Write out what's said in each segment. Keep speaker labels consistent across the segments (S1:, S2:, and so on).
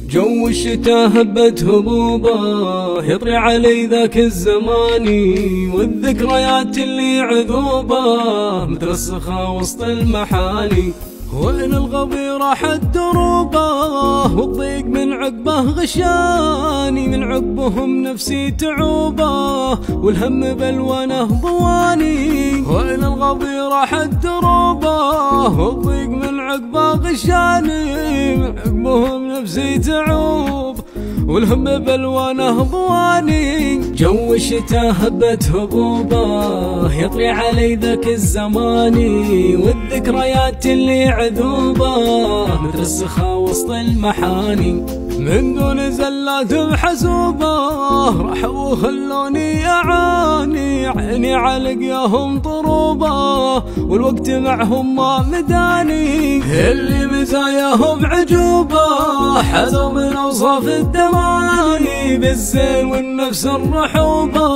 S1: جو الشتا هبت هبوبه يطري علي ذاك الزماني، والذكريات اللي عذوبه مترسخه وسط المحاني. وإن الغبي راحت دروبه والضيق من عقبه غشاني، من عقبهم نفسي تعوبه والهم بلوانه ضواني. وإن الغبي راحت دروبه والضيق من عقبه غشاني، من عقبهم نفسي تعوب والهم بلوانه ضواني. جو الشتا هبت هبوبه يطري علي ذاك الزماني، والذكريات اللي عذوبه مترسخه وسط المحاني. من دون زلات بحسوبه راحوا وخلوني اعاني، عيني على لقياهم طروبه والوقت معهم ما مداني. اللي مزاياهم عجوبه حذوا من اوصاف الدماني، بالزين والنفس الرحوبه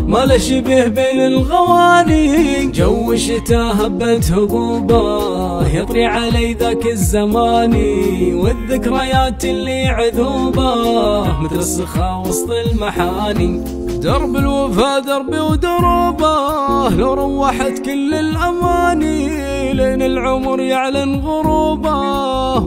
S1: ما له شبه بين الغواني. جو الشتا هبت هبوبه يطري علي ذاك الزماني، والذكريات اللي عذوبه مترسخه وسط المحاني. درب الوفا دربي ودروبه لو روحت كل الاماني، لين العمر يعلن غروبه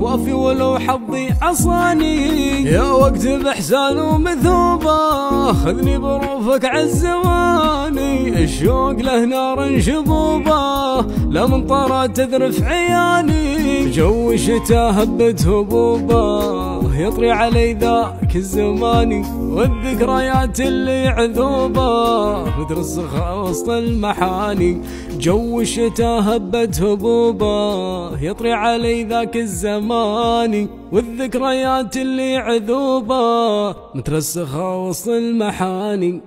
S1: وافي ولو حظي عصاني. يا وقت باحزان ومذوبه خذني بروفك عالزماني، الشوق له نار شبوبه لا من طرات تذرف عياني. جو الشتا هبت هبوبه يطري علي ذاك الزماني، والذكريات اللي عذوبه مترسخه وسط المحاني. جو الشتا هبت هبوبه يطري علي ذاك الزماني، والذكريات اللي عذوبه مترسخه وسط المحاني.